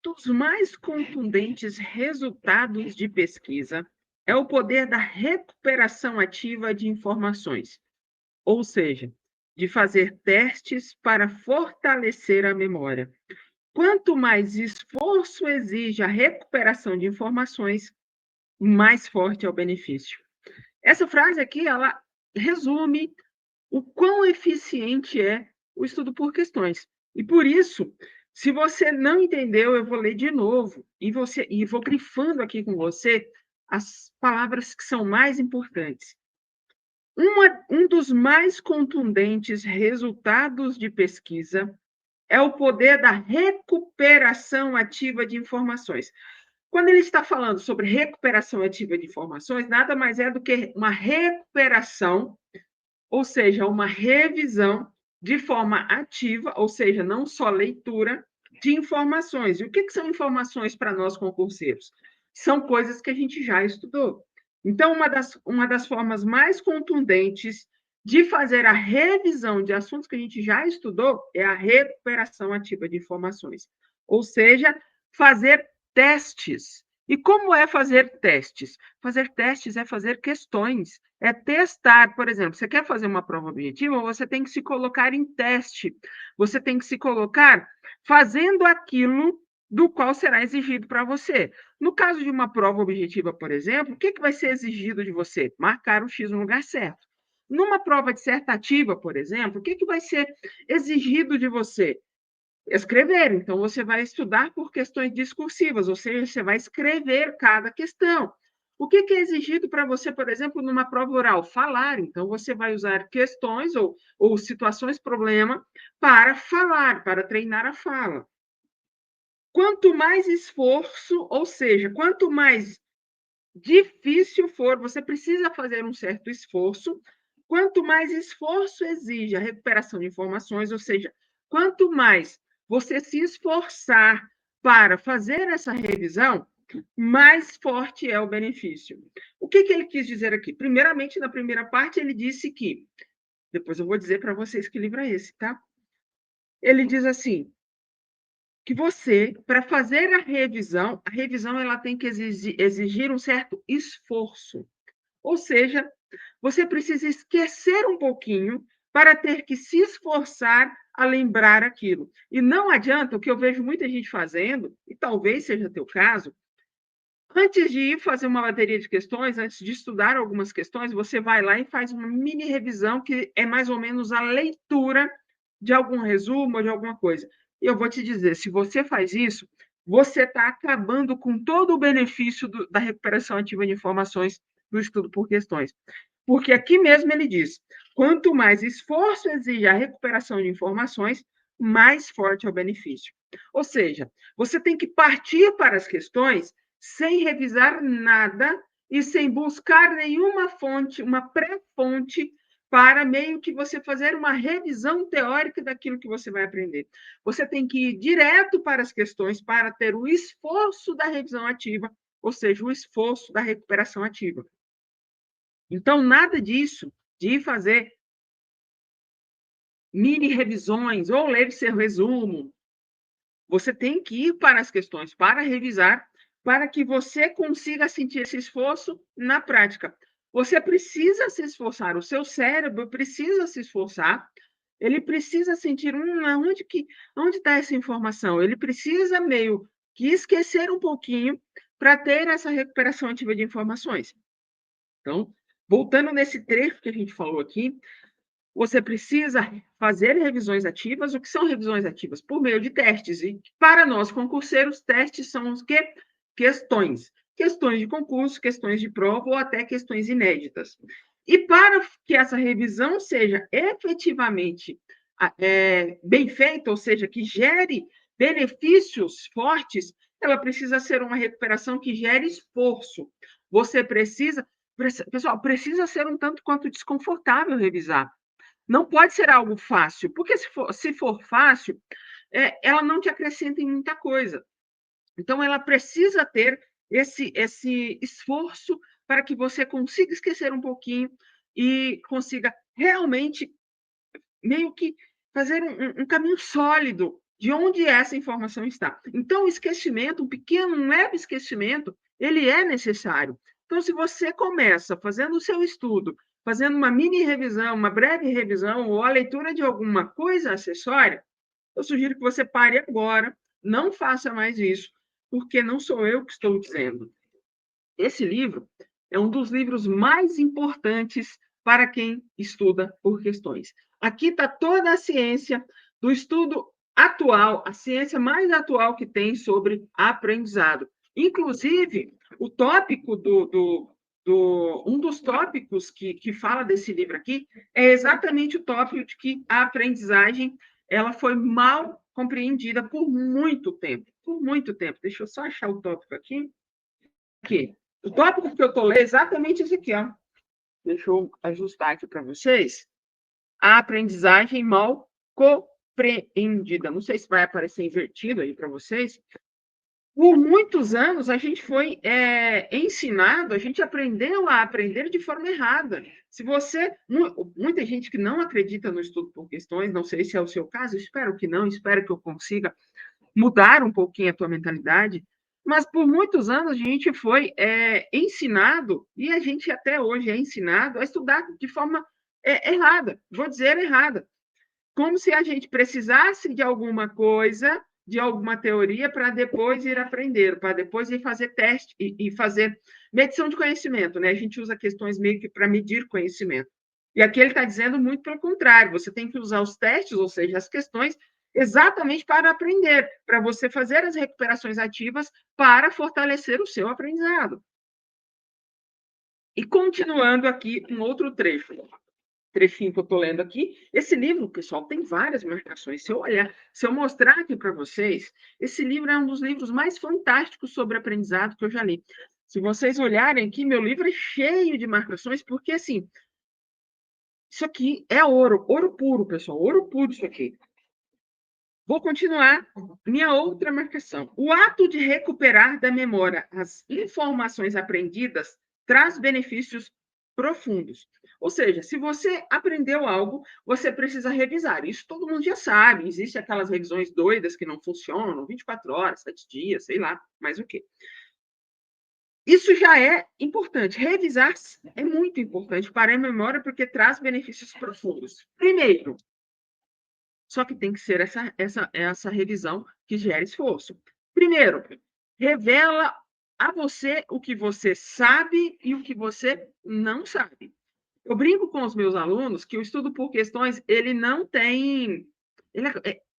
dos mais contundentes resultados de pesquisa é o poder da recuperação ativa de informações, ou seja, de fazer testes para fortalecer a memória. Quanto mais esforço exige a recuperação de informações, mais forte é o benefício. Essa frase aqui, ela resume o quão eficiente é o estudo por questões. E por isso, se você não entendeu, eu vou ler de novo e vou grifando aqui com você as palavras que são mais importantes. Um dos mais contundentes resultados de pesquisa é o poder da recuperação ativa de informações. Quando ele está falando sobre recuperação ativa de informações, nada mais é do que uma recuperação, ou seja, uma revisão de forma ativa, ou seja, não só leitura, de informações. E o que são informações para nós concurseiros? São coisas que a gente já estudou. Então, uma das formas mais contundentes de fazer a revisão de assuntos que a gente já estudou é a recuperação ativa de informações, ou seja, fazer testes. E como é fazer testes? Fazer testes é fazer questões, é testar. Por exemplo, você quer fazer uma prova objetiva, você tem que se colocar em teste, você tem que se colocar fazendo aquilo do qual será exigido para você. No caso de uma prova objetiva, por exemplo, o que vai ser exigido de você? Marcar o X no lugar certo. Numa prova dissertativa, por exemplo, o que vai ser exigido de você? Escrever. Então, você vai estudar por questões discursivas, ou seja, você vai escrever cada questão. O que é exigido para você, por exemplo, numa prova oral? Falar. Então, você vai usar questões ou situações problema para falar, para treinar a fala. Quanto mais esforço, ou seja, quanto mais difícil for, você precisa fazer um certo esforço. Quanto mais esforço exige a recuperação de informações, ou seja, quanto mais você se esforçar para fazer essa revisão, mais forte é o benefício. O que ele quis dizer aqui? Primeiramente, na primeira parte, ele disse que, depois eu vou dizer para vocês que livro é esse, tá? Ele diz assim, que você, para fazer a revisão ela tem que exigir um certo esforço. Ou seja, você precisa esquecer um pouquinho para ter que se esforçar a lembrar aquilo. E não adianta, o que eu vejo muita gente fazendo, e talvez seja teu caso, antes de ir fazer uma bateria de questões, antes de estudar algumas questões, você vai lá e faz uma mini revisão, que é mais ou menos a leitura de algum resumo ou de alguma coisa. E eu vou te dizer, se você faz isso, você está acabando com todo o benefício da recuperação ativa de informações do estudo por questões. Porque aqui mesmo ele diz: quanto mais esforço exige a recuperação de informações, mais forte é o benefício. Ou seja, você tem que partir para as questões sem revisar nada e sem buscar nenhuma fonte, uma pré-fonte, para meio que você fazer uma revisão teórica daquilo que você vai aprender. Você tem que ir direto para as questões para ter o esforço da revisão ativa, ou seja, o esforço da recuperação ativa. Então, nada disso de fazer mini revisões ou ler seu resumo. Você tem que ir para as questões para revisar, para que você consiga sentir esse esforço na prática. Você precisa se esforçar, o seu cérebro precisa se esforçar, ele precisa sentir onde está essa informação. Ele precisa meio que esquecer um pouquinho para ter essa recuperação ativa de informações. Então, voltando nesse trecho que a gente falou aqui, você precisa fazer revisões ativas. O que são revisões ativas? Por meio de testes. E para nós, concurseiros, testes são os quê? Questões. Questões de concurso, questões de prova ou até questões inéditas. E para que essa revisão seja efetivamente bem feita, ou seja, que gere benefícios fortes, ela precisa ser uma recuperação que gere esforço. Você precisa, pessoal, precisa ser um tanto quanto desconfortável revisar. Não pode ser algo fácil, porque se for fácil, ela não te acrescenta em muita coisa. Então, ela precisa ter esse esforço para que você consiga esquecer um pouquinho e consiga realmente meio que fazer um caminho sólido de onde essa informação está. Então, o esquecimento, um pequeno, um leve esquecimento, ele é necessário. Então, se você começa fazendo o seu estudo, fazendo uma mini revisão, uma breve revisão, ou a leitura de alguma coisa acessória, eu sugiro que você pare agora, não faça mais isso, porque não sou eu que estou dizendo. Esse livro é um dos livros mais importantes para quem estuda por questões. Aqui está toda a ciência do estudo atual, a ciência mais atual que tem sobre aprendizado. Inclusive, o tópico um dos tópicos que fala desse livro aqui é exatamente o tópico de que a aprendizagem ela foi mal compreendida por muito tempo. Por muito tempo. Deixa eu só achar o tópico aqui. Aqui. O tópico que eu estou lendo é exatamente esse aqui, ó. Deixa eu ajustar aqui para vocês. A aprendizagem mal compreendida. Não sei se vai aparecer invertido aí para vocês. Por muitos anos, a gente foi ensinado, a gente aprendeu a aprender de forma errada. Se você. Muita gente que não acredita no estudo por questões, não sei se é o seu caso, espero que não, espero que eu consiga mudar um pouquinho a tua mentalidade, mas por muitos anos a gente foi ensinado, e a gente até hoje é ensinado, a estudar de forma errada, vou dizer errada, como se a gente precisasse de alguma coisa, de alguma teoria, para depois ir aprender, para depois ir fazer teste e fazer medição de conhecimento, né? A gente usa questões meio que para medir conhecimento. E aqui ele está dizendo muito pelo contrário, você tem que usar os testes, ou seja, as questões, exatamente para aprender, para você fazer as recuperações ativas para fortalecer o seu aprendizado. E continuando aqui, um outro trechinho que eu estou lendo aqui. Esse livro, pessoal, tem várias marcações. Se eu olhar, se eu mostrar aqui para vocês, esse livro é um dos livros mais fantásticos sobre aprendizado que eu já li. Se vocês olharem aqui, meu livro é cheio de marcações, porque, assim, isso aqui é ouro, ouro puro, pessoal, ouro puro isso aqui. Vou continuar. Minha outra marcação. O ato de recuperar da memória as informações aprendidas traz benefícios profundos. Ou seja, se você aprendeu algo, você precisa revisar. Isso todo mundo já sabe. Existem aquelas revisões doidas que não funcionam, 24 horas, 7 dias, sei lá, mais o quê. Isso já é importante. Revisar é muito importante para a memória porque traz benefícios profundos. Primeiro, só que tem que ser essa revisão que gera esforço. Primeiro, revela a você o que você sabe e o que você não sabe. Eu brinco com os meus alunos que o estudo por questões, ele não tem,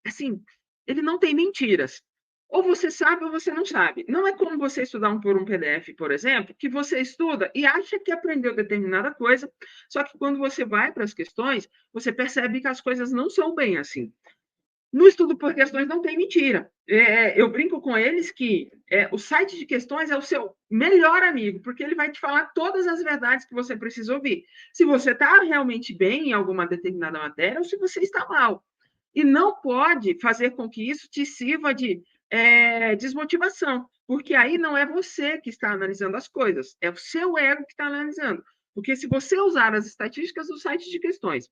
assim, ele não tem mentiras. Ou você sabe ou você não sabe. Não é como você estudar por um PDF, por exemplo, que você estuda e acha que aprendeu determinada coisa, só que quando você vai para as questões, você percebe que as coisas não são bem assim. No estudo por questões não tem mentira. Eu brinco com eles que o site de questões é o seu melhor amigo, porque ele vai te falar todas as verdades que você precisa ouvir. Se você está realmente bem em alguma determinada matéria ou se você está mal. E não pode fazer com que isso te sirva de desmotivação, porque aí não é você que está analisando as coisas, é o seu ego que está analisando. Porque se você usar as estatísticas do site de questões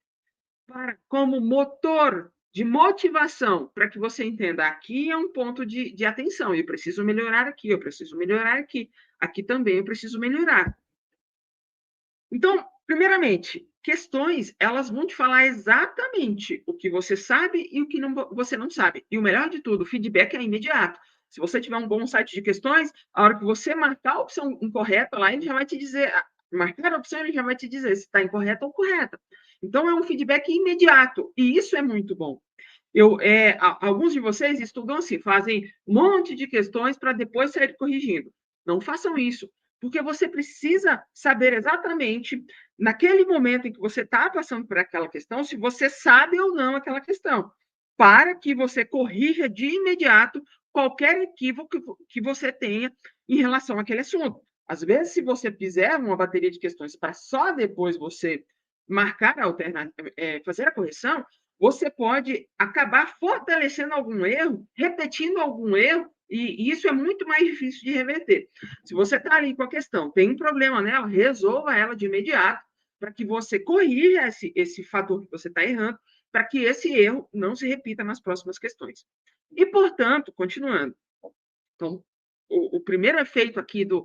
como motor de motivação para que você entenda, aqui é um ponto de atenção, eu preciso melhorar aqui, eu preciso melhorar aqui, aqui também eu preciso melhorar. Então, primeiramente, questões, elas vão te falar exatamente o que você sabe e o que você não sabe. E o melhor de tudo, o feedback é imediato. Se você tiver um bom site de questões, a hora que você marcar a opção incorreta lá, ele já vai te dizer, marcar a opção, ele já vai te dizer se está incorreta ou correta. Então, é um feedback imediato, e isso é muito bom. Alguns de vocês estudam assim, fazem um monte de questões para depois sair corrigindo. Não façam isso, porque você precisa saber exatamente, naquele momento em que você está passando por aquela questão, se você sabe ou não aquela questão, para que você corrija de imediato qualquer equívoco que você tenha em relação àquele assunto. Às vezes, se você fizer uma bateria de questões para só depois você marcar a alternativa, fazer a correção, você pode acabar fortalecendo algum erro, repetindo algum erro, e isso é muito mais difícil de reverter. Se você está ali com a questão, tem um problema nela, resolva ela de imediato, para que você corrija esse fator que você está errando, para que esse erro não se repita nas próximas questões. E, portanto, continuando, então, o primeiro efeito aqui de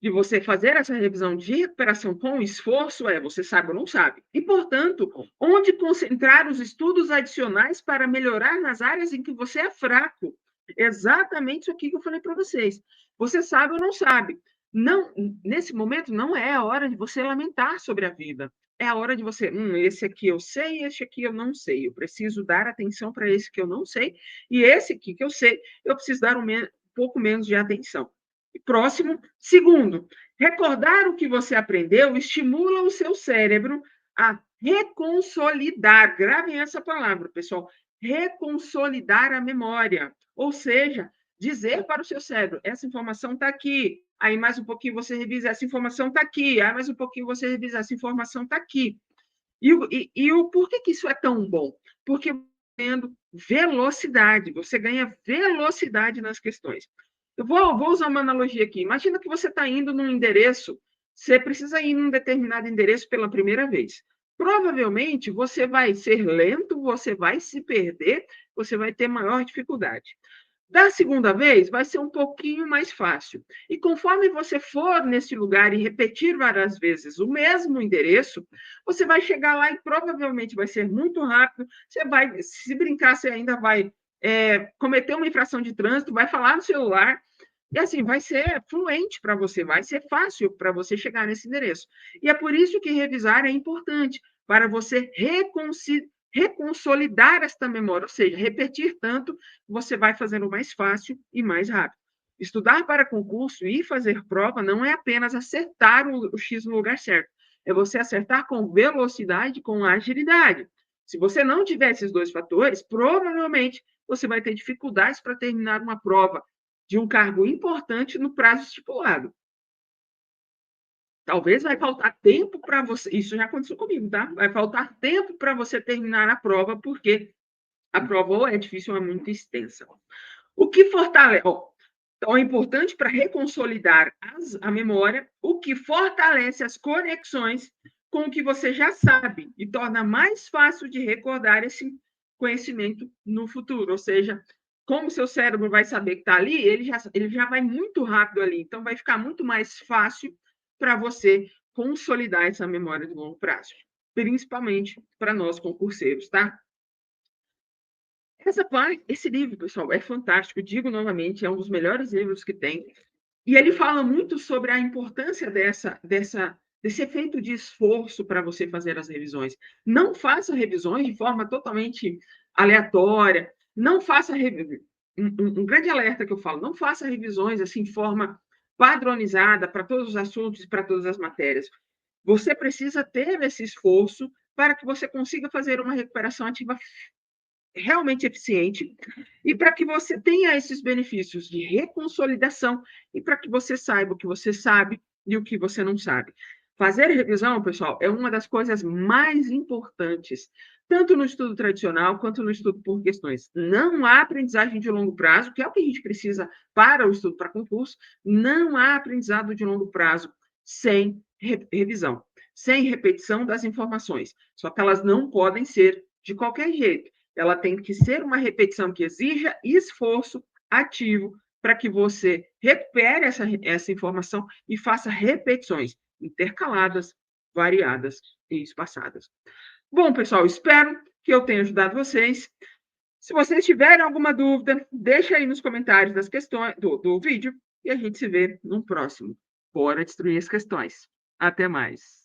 você fazer essa revisão de recuperação com esforço é você sabe ou não sabe. E, portanto, onde concentrar os estudos adicionais para melhorar nas áreas em que você é fraco. Exatamente isso aqui que eu falei para vocês. Você sabe ou não sabe. Não, nesse momento, não é a hora de você lamentar sobre a vida. É a hora de você, esse aqui eu sei, esse aqui eu não sei. Eu preciso dar atenção para esse que eu não sei, e esse aqui que eu sei, eu preciso dar um pouco menos de atenção. Próximo. Segundo, recordar o que você aprendeu estimula o seu cérebro a reconsolidar. Gravem essa palavra, pessoal. Reconsolidar a memória. Ou seja, dizer para o seu cérebro: essa informação está aqui. Aí mais um pouquinho você revisa, essa informação está aqui. Aí mais um pouquinho você revisa, essa informação está aqui. E o porquê que isso é tão bom? Porque tendo velocidade, você ganha velocidade nas questões. Eu vou usar uma analogia aqui. Imagina que você está indo num endereço, você precisa ir num determinado endereço pela primeira vez. Provavelmente você vai ser lento, você vai se perder, você vai ter maior dificuldade. Da segunda vez, vai ser um pouquinho mais fácil. E conforme você for nesse lugar e repetir várias vezes o mesmo endereço, você vai chegar lá e provavelmente vai ser muito rápido. Você vai, se brincar, você ainda vai cometer uma infração de trânsito, vai falar no celular, e assim, vai ser fluente para você, vai ser fácil para você chegar nesse endereço. E é por isso que revisar é importante, para você reconsolidar esta memória, ou seja, repetir tanto, você vai fazendo mais fácil e mais rápido. Estudar para concurso e fazer prova não é apenas acertar o X no lugar certo, é você acertar com velocidade, com agilidade. Se você não tiver esses dois fatores, provavelmente você vai ter dificuldades para terminar uma prova de um cargo importante no prazo estipulado. Talvez vai faltar tempo para você. Isso já aconteceu comigo, tá? Vai faltar tempo para você terminar a prova, porque a prova ou é difícil ou é muito extensa. O que fortalece. Então, é importante para reconsolidar a memória, o que fortalece as conexões com o que você já sabe e torna mais fácil de recordar esse conhecimento no futuro. Ou seja, como o seu cérebro vai saber que está ali, ele já vai muito rápido ali. Então, vai ficar muito mais fácil para você consolidar essa memória de longo prazo, principalmente para nós concurseiros, tá? Esse livro, pessoal, é fantástico. Digo novamente, é um dos melhores livros que tem. E ele fala muito sobre a importância desse efeito de esforço para você fazer as revisões. Não faça revisões de forma totalmente aleatória. Não faça um grande alerta que eu falo, não faça revisões assim de forma padronizada para todos os assuntos e para todas as matérias. Você precisa ter esse esforço para que você consiga fazer uma recuperação ativa realmente eficiente e para que você tenha esses benefícios de reconsolidação e para que você saiba o que você sabe e o que você não sabe. Fazer revisão, pessoal, é uma das coisas mais importantes, tanto no estudo tradicional quanto no estudo por questões. Não há aprendizagem de longo prazo, que é o que a gente precisa para o estudo para concurso, não há aprendizado de longo prazo sem revisão, sem repetição das informações. Só que elas não podem ser de qualquer jeito. Ela tem que ser uma repetição que exija esforço ativo para que você recupere essa informação e faça repetições intercaladas, variadas e espaçadas. Bom, pessoal, espero que eu tenha ajudado vocês. Se vocês tiverem alguma dúvida, deixa aí nos comentários das questões do vídeo e a gente se vê no próximo. Bora destruir as questões. Até mais.